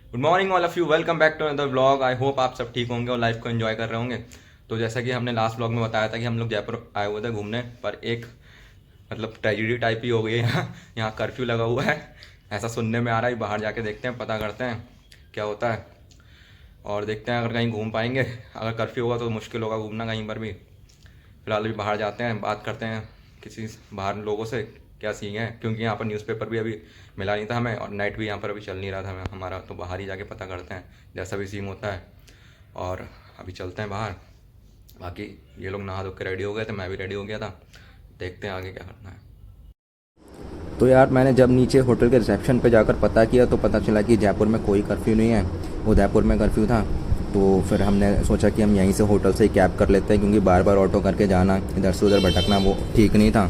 Good morning all of you, welcome back to another vlog. I hope आप सब ठीक होंगे और लाइफ को एंजॉय कर रहे होंगे। तो जैसा कि हमने लास्ट व्लॉग में बताया था कि हम लोग जयपुर आए हुए थे घूमने, पर एक ट्रेजिडी टाइप ही हो गई है। यहाँ कर्फ्यू लगा हुआ है, ऐसा सुनने में आ रहा है। बाहर जाके देखते हैं, पता करते हैं क्या होता है और देखते हैं अगर कहीं घूम पाएंगे। अगर कर्फ्यू होगा तो मुश्किल होगा घूमना कहीं पर भी। फिलहाल अभी बाहर जाते हैं, बात करते हैं किसी बाहर लोगों से क्या सीन है, क्योंकि यहाँ पर न्यूज़पेपर भी अभी मिला नहीं था हमें और नेट भी यहाँ पर अभी चल नहीं रहा था हमारा। तो बाहर ही जाके पता करते हैं जैसा भी सीन होता है। और अभी चलते हैं बाहर। बाकी ये लोग नहा धो के रेडी हो गए थे, मैं भी रेडी हो गया था। देखते हैं आगे क्या करना है। तो यार मैंने जब नीचे होटल के रिसेप्शन पे जाकर पता किया तो पता चला कि जयपुर में कोई कर्फ्यू नहीं है, उदयपुर में कर्फ्यू था। तो फिर हमने सोचा कि हम यहीं से होटल से ही कैब कर लेते हैं, क्योंकि बार बार ऑटो करके जाना, इधर से उधर भटकना वो ठीक नहीं था।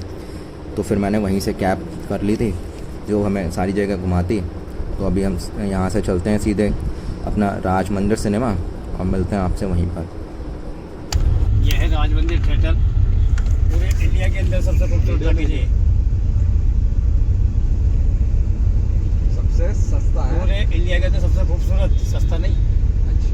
तो फिर मैंने वहीं से कैब कर ली थी जो हमें सारी जगह घुमाती। तो अभी हम यहाँ से चलते हैं सीधे अपना राज मंदिर सिनेमा और मिलते हैं आपसे वहीं पर। यह है राज मंदिर थिएटर, पूरे इंडिया के अंदर सबसे खूबसूरत जगह है, सबसे सस्ता है पूरे इंडिया के अंदर सबसे खूबसूरत। सस्ता नहीं, अच्छा।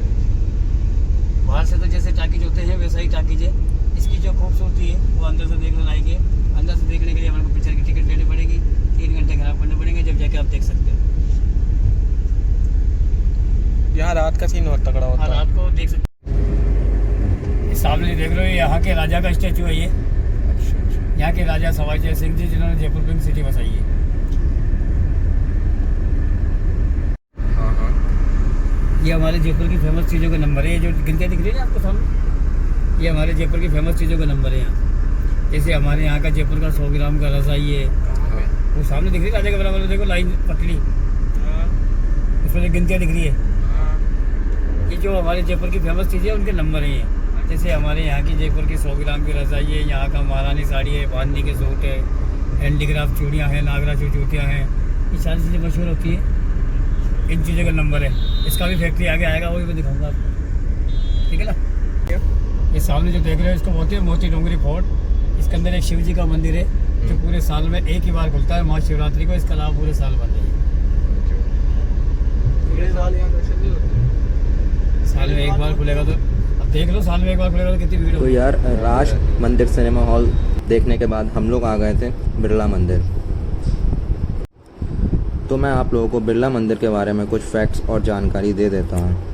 बाहर से तो जैसे टाकीज होते हैं वैसा ही टाकीज है। इसकी जो खूबसूरती है वो अंदर से देखने लायक है। अंदर से देखने के लिए हमारे को पिक्चर की टिकट लेनी पड़ेगी, 3 घंटे खराब करने पड़ेंगे, जब जाके आप देख सकते हो। यहाँ रात का सीन बहुत तगड़ा होता है। रात को देख सकते हो। इस सामने देख रहे हो, यहाँ के राजा का स्टैचू है ये। यहाँ के राजा सवाई जय सिंह जी, जिन्होंने जयपुर पिंक सिटी बसाई है। ये हमारे जयपुर की फेमस चीज़ों का नंबर है। ये जो गिनतियाँ दिख रही है ना आपको सामने, ये हमारे जयपुर की फेमस चीज़ों का नंबर है यहाँ। जैसे हमारे यहाँ का जयपुर का 100 ग्राम का रसाई है, वो सामने दिख रही है राजा के बराबर। देखो लाइन पतली, उसमें गिनतियाँ दिख रही है। ये जो हमारे जयपुर की फेमस चीज़ें हैं उनके नंबर हैं ये। जैसे हमारे यहाँ की जयपुर की 100 ग्राम की रसाई है, यहाँ का महारानी साड़ी है, बांधनी के सूट है, हैंडीक्राफ्ट चूड़ियाँ हैं, नागराज चूतियाँ हैं, ये सारी चीज़ें मशहूर होती है। इन चीज़ों का नंबर है। इसका भी फैक्ट्री आगे आएगा, वही मैं दिखाऊंगा आपको, ठीक है ना। ये सामने जो देख रहे हो इसको बोलते हैं मोती डोंगरी फोर्ट। इसके अंदर एक शिव जी का मंदिर है जो पूरे साल में एक ही बार खुलता है, महाशिवरात्रि को। इसके अलावा पूरे साल बंद है। पूरे साल यहाँ दर्शन नहीं होते। साल में एक बार खुलेगा तो अब देख लो, साल में एक बार खुलेगा तो कितनी भीड़ तो होगी। यार राज मंदिर सिनेमा हॉल देखने के बाद हम लोग आ गए थे बिरला मंदिर। तो मैं आप लोगों को बिरला मंदिर के बारे में कुछ फैक्ट्स और जानकारी दे देता हूँ।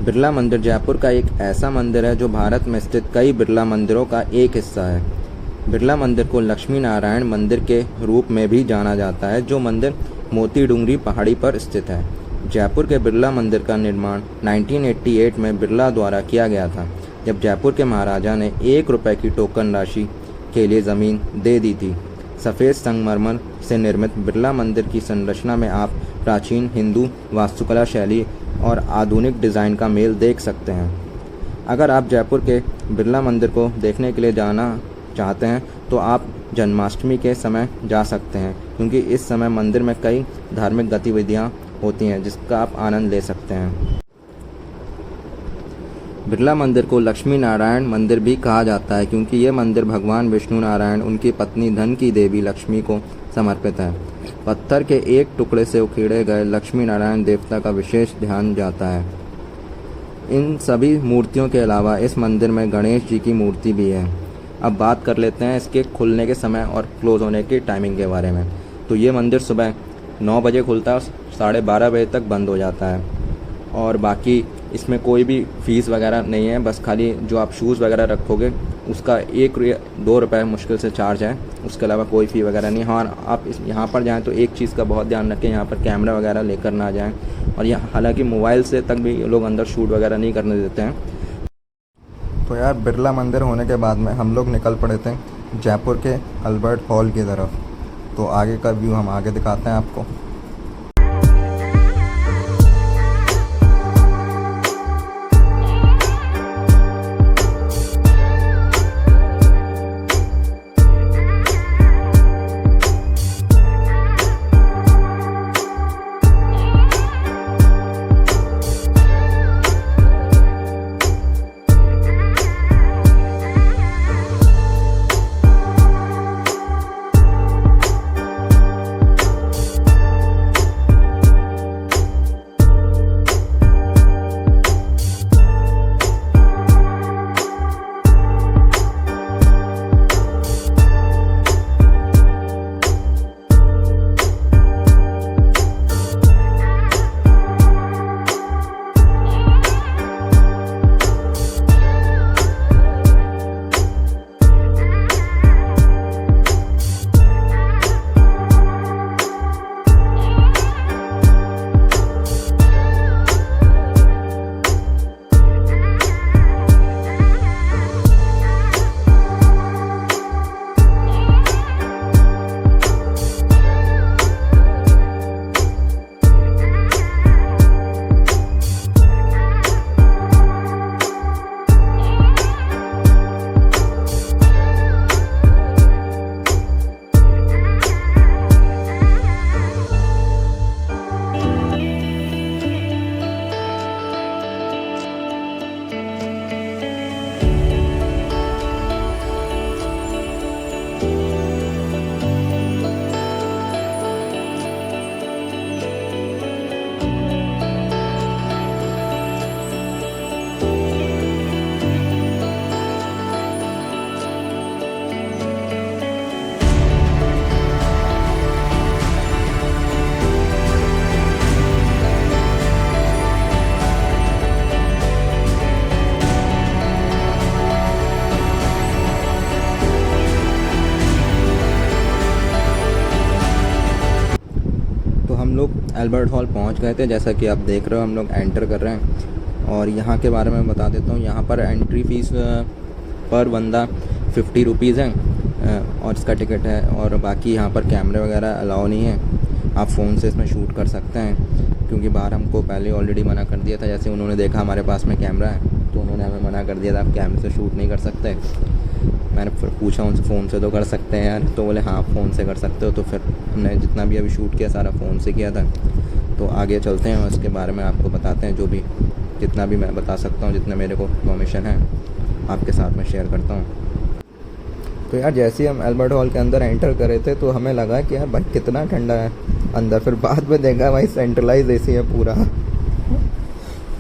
बिरला मंदिर जयपुर का एक ऐसा मंदिर है जो भारत में स्थित कई बिरला मंदिरों का एक हिस्सा है। बिरला मंदिर को लक्ष्मी नारायण मंदिर के रूप में भी जाना जाता है, जो मंदिर मोती डूंगरी पहाड़ी पर स्थित है। जयपुर के बिरला मंदिर का निर्माण 1988 में बिरला द्वारा किया गया था, जब जयपुर के महाराजा ने 1 रुपये की टोकन राशि के लिए ज़मीन दे दी थी। सफ़ेद संगमरमर से निर्मित बिरला मंदिर की संरचना में आप प्राचीन हिंदू वास्तुकला शैली और आधुनिक डिज़ाइन का मेल देख सकते हैं। अगर आप जयपुर के बिरला मंदिर को देखने के लिए जाना चाहते हैं तो आप जन्माष्टमी के समय जा सकते हैं, क्योंकि इस समय मंदिर में कई धार्मिक गतिविधियां होती हैं जिसका आप आनंद ले सकते हैं। बिरला मंदिर को लक्ष्मी नारायण मंदिर भी कहा जाता है, क्योंकि ये मंदिर भगवान विष्णु नारायण, उनकी पत्नी धन की देवी लक्ष्मी को समर्पित है। पत्थर के एक टुकड़े से उखेड़े गए लक्ष्मी नारायण देवता का विशेष ध्यान जाता है। इन सभी मूर्तियों के अलावा इस मंदिर में गणेश जी की मूर्ति भी है। अब बात कर लेते हैं इसके खुलने के समय और क्लोज़ होने की टाइमिंग के बारे में। तो ये मंदिर सुबह 9 बजे खुलता है और 12:30 बजे तक बंद हो जाता है। और बाकी इसमें कोई भी फ़ीस वगैरह नहीं है, बस खाली जो आप शूज़ वगैरह रखोगे उसका 1-2 रुपये मुश्किल से चार्ज है। उसके अलावा कोई फ़ी वगैरह नहीं। हाँ, आप यहाँ पर जाएँ तो एक चीज़ का बहुत ध्यान रखें, यहाँ पर कैमरा वगैरह लेकर ना जाएँ। और यहाँ हालांकि मोबाइल से तक भी लोग अंदर शूट वगैरह नहीं करने देते हैं। तो यार बिरला मंदिर होने के बाद में हम लोग निकल पड़े थे जयपुर के अल्बर्ट हॉल की तरफ। तो आगे का व्यू हम आगे दिखाते हैं आपको। एल्बर्ट हॉल पहुंच गए थे। जैसा कि आप देख रहे हो हम लोग एंटर कर रहे हैं और यहाँ के बारे में बता देता हूँ। यहाँ पर एंट्री फ़ीस पर बंदा 50 रुपीज़ है और इसका टिकट है। और बाकी यहाँ पर कैमरे वगैरह अलाउ नहीं है, आप फ़ोन से इसमें शूट कर सकते हैं, क्योंकि बाहर हमको पहले ऑलरेडी मना कर दिया था। जैसे उन्होंने देखा हमारे पास में कैमरा है तो उन्होंने हमें मना कर दिया था, आप कैमरे से शूट नहीं कर सकते। मैंने पूछा उनसे फ़ोन से तो कर सकते हैं यार, तो बोले हाँ फ़ोन से कर सकते हो। तो फिर हमने जितना भी अभी शूट किया सारा फ़ोन से किया था। तो आगे चलते हैं और इसके बारे में आपको बताते हैं, जो भी जितना भी मैं बता सकता हूँ, जितना मेरे को इन्फॉर्मेशन है आपके साथ में शेयर करता हूँ। तो यार जैसे ही हम एल्बर्ट हॉल के अंदर एंटर कर रहे थे तो हमें लगा कि यार भाई कितना ठंडा है अंदर। फिर बाद में देखा भाई सेंट्रलाइज एसी है पूरा,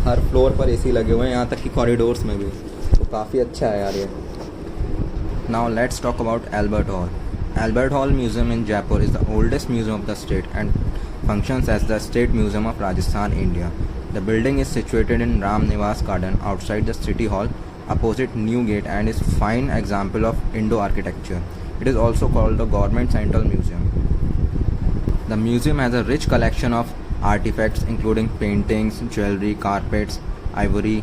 हर फ्लोर पर एसी लगे हुए हैं, यहाँ तक कि कॉरिडोर्स में भी। तो काफ़ी अच्छा है यार ये। Now let's talk about Albert hall. Albert hall museum in Jaipur is the oldest museum of the state and functions as the State Museum of Rajasthan, India. The building is situated in Ram Nivas Garden outside the City Hall, opposite New Gate, and is fine example of Indo architecture. It is also called the Government Central Museum. The museum has a rich collection of artifacts including paintings, jewelry, carpets, ivory,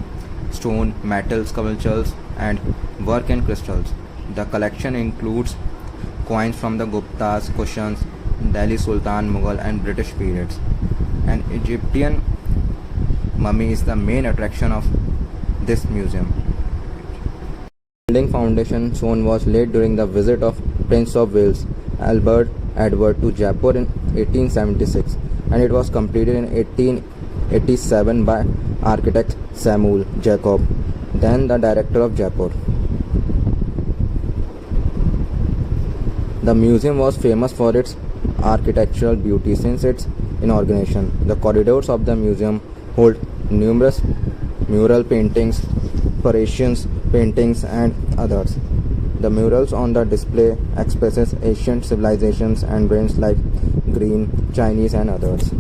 stone, metal sculptures, and work in crystals. The collection includes coins from the Guptas, cushions, Delhi Sultan, Mughal and British periods. An Egyptian mummy is the main attraction of this museum. Building foundation stone was laid during the visit of Prince of Wales Albert Edward to Jaipur in 1876, and it was completed in 1887 by architect Samuel Jacob, then the director of Jaipur. The museum was famous for its architectural beauty since its inauguration. The corridors of the museum hold numerous mural paintings, Parisian paintings and others. The murals on the display expresses ancient civilizations and brands like Green, Chinese and others.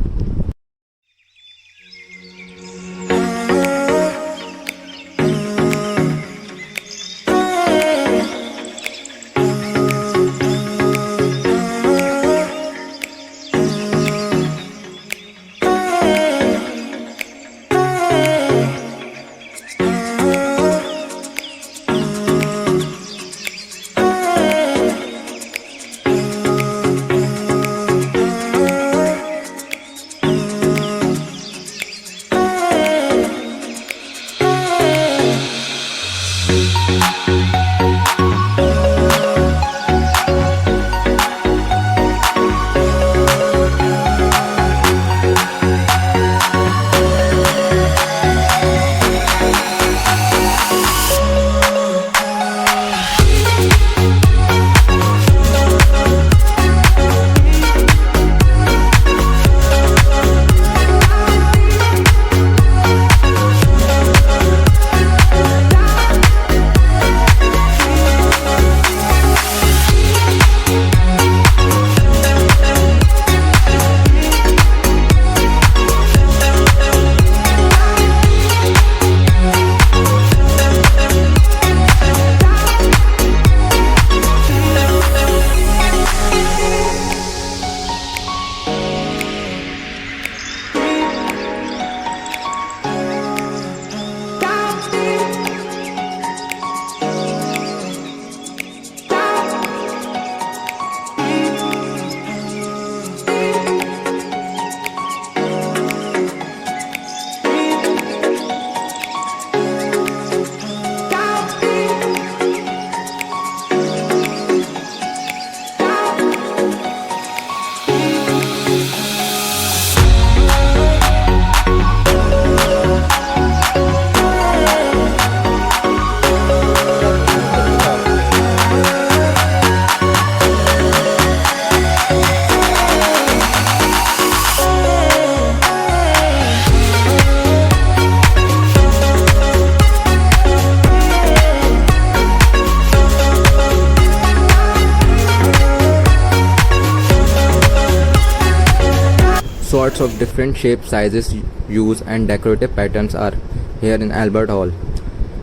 Swords of different shapes, sizes, hues and decorative patterns are here in Albert Hall.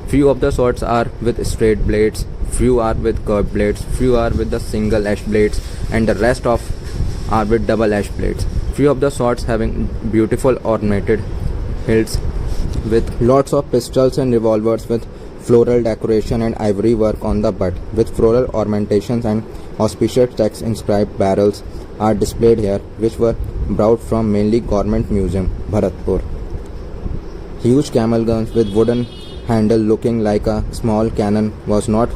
Few of the swords are with straight blades, few are with curved blades, few are with the single edge blades and the rest of are with double edge blades. Few of the shots having beautiful ornated hilts with lots of pistols and revolvers with floral decoration and ivory work on the butt with floral ornamentations and auspicious text inscribed barrels are displayed here, which were brought from mainly Government Museum, Bharatpur. Huge camel guns with wooden handle looking like a small cannon was not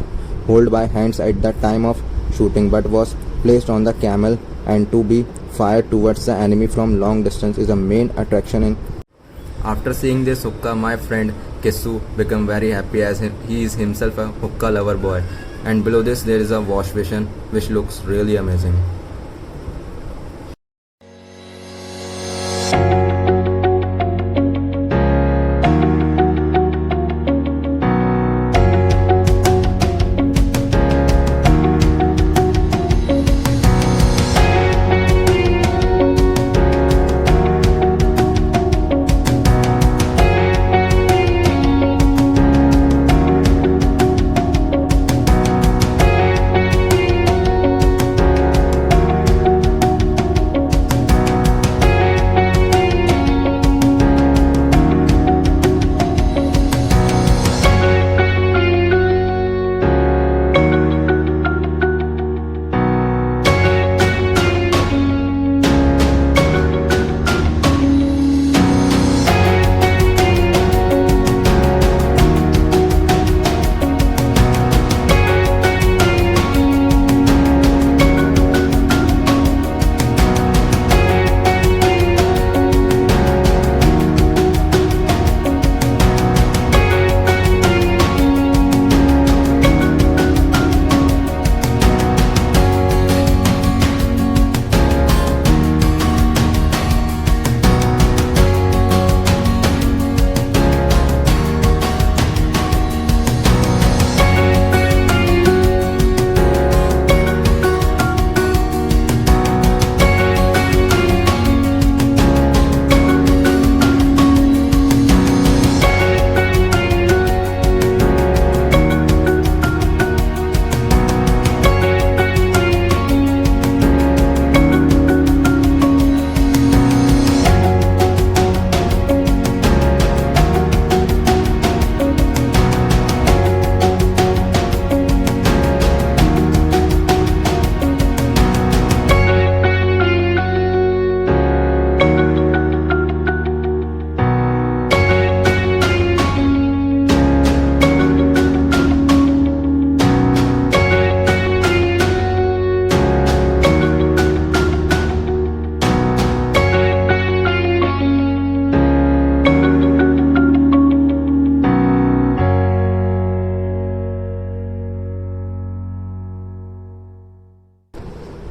held by hands at the time of shooting but was placed on the camel and to be fired towards the enemy from long distance is a main attraction in. After seeing this hookah, my friend Kissu became very happy as he is himself a hookah lover boy. And below this there is a wash basin which looks really amazing.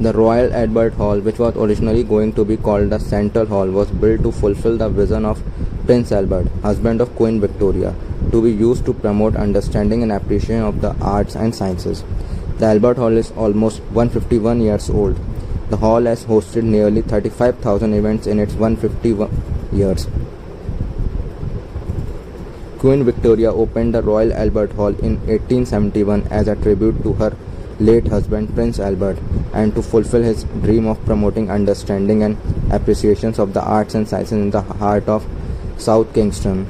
The Royal Albert Hall, which was originally going to be called the Central Hall, was built to fulfill the vision of Prince Albert, husband of Queen Victoria, to be used to promote understanding and appreciation of the arts and sciences. The Albert Hall is almost 151 years old. The hall has hosted nearly 35,000 events in its 151 years. Queen Victoria opened the Royal Albert Hall in 1871 as a tribute to her late husband Prince Albert and to fulfill his dream of promoting understanding and appreciations of the arts and sciences in the heart of South Kingston.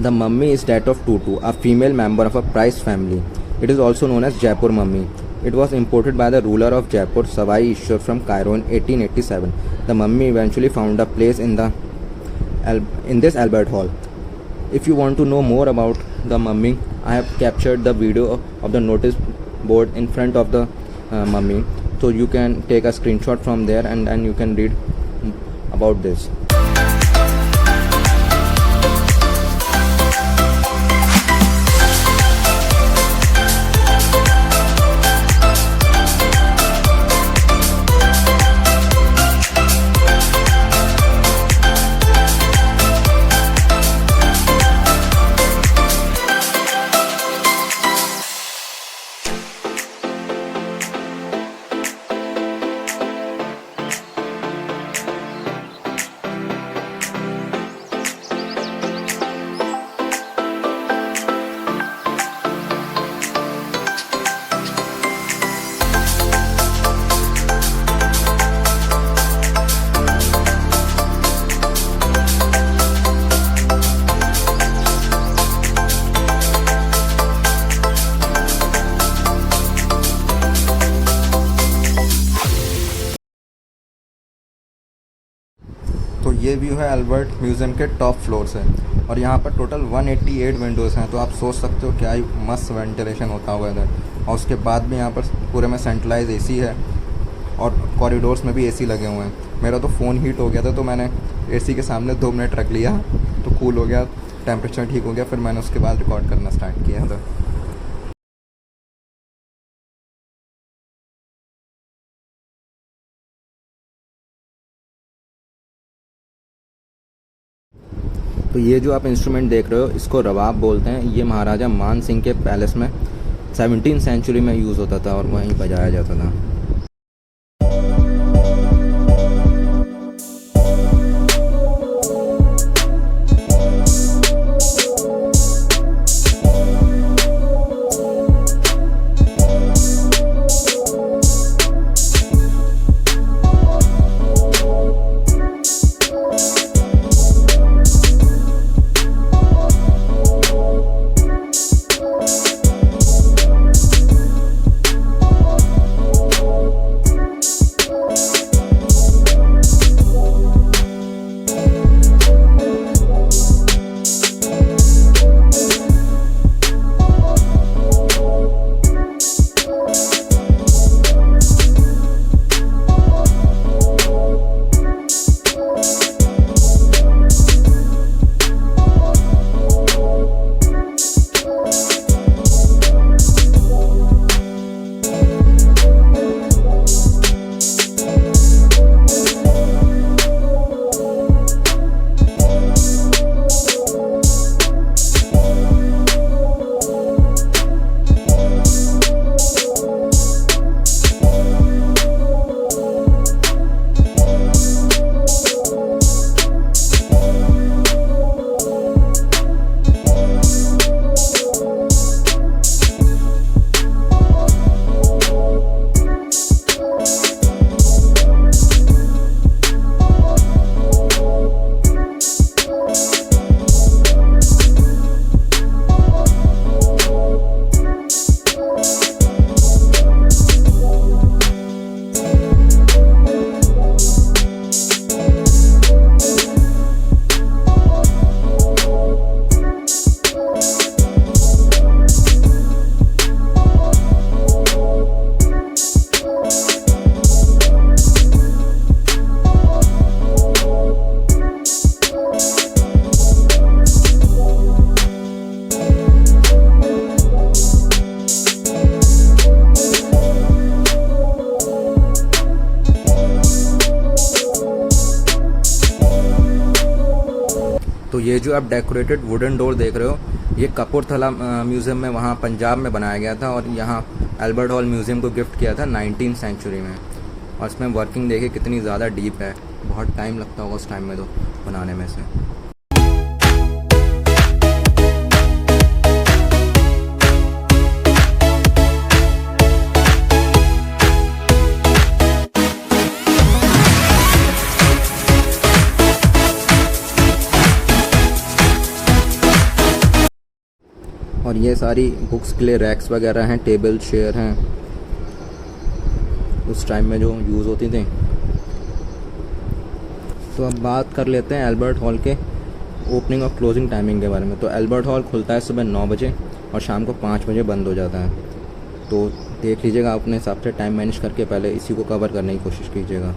The mummy is that of Tutu, a female member of a Price family. It is also known as Jaipur mummy. It was imported by the ruler of Jaipur, Savai Ishwar, from Cairo in 1887. The mummy eventually found a place in this Albert Hall. If you want to know more about the mummy, I have captured the video of the notice board in front of the mummy, so you can take a screenshot from there and you can read about this. View है Albert museum के top floor से, और यहाँ पर total 188 Windows हैं। तो आप सोच सकते हो क्या ही मस्त वेंटिलेशन होता होगा इधर। और उसके बाद भी यहाँ पर पूरे में सेंट्रलाइज एसी है, और कॉरिडोर्स में भी एसी लगे हुए हैं। मेरा तो फ़ोन हीट हो गया था, तो मैंने एसी के सामने 2 मिनट रख लिया तो कूल हो गया, टेम्परेचर ठीक हो गया। फिर मैंने उसके बाद रिकॉर्ड करना स्टार्ट किया था। तो ये जो आप इंस्ट्रूमेंट देख रहे हो इसको रवाब बोलते हैं। ये महाराजा मान सिंह के पैलेस में 17वीं सेंचुरी में यूज़ होता था और वहीं बजाया जाता था। तो ये जो आप डेकोरेटेड वुडन डोर देख रहे हो, ये कपूरथला म्यूज़ियम में वहाँ पंजाब में बनाया गया था, और यहाँ अल्बर्ट हॉल म्यूज़ियम को गिफ्ट किया था 19वीं सेंचुरी में। और इसमें वर्किंग देखिए कितनी ज़्यादा डीप है, बहुत टाइम लगता होगा उस टाइम में तो बनाने में से। और ये सारी बुक्स के लिए रैक्स वगैरह हैं, टेबल चेयर हैं, उस टाइम में जो यूज़ होती थी। तो अब बात कर लेते हैं अल्बर्ट हॉल के ओपनिंग और क्लोजिंग टाइमिंग के बारे में। तो अल्बर्ट हॉल खुलता है सुबह 9 बजे और शाम को 5 बजे बंद हो जाता है। तो देख लीजिएगा, अपने हिसाब से टाइम मैनेज करके पहले इसी को कवर करने की कोशिश कीजिएगा।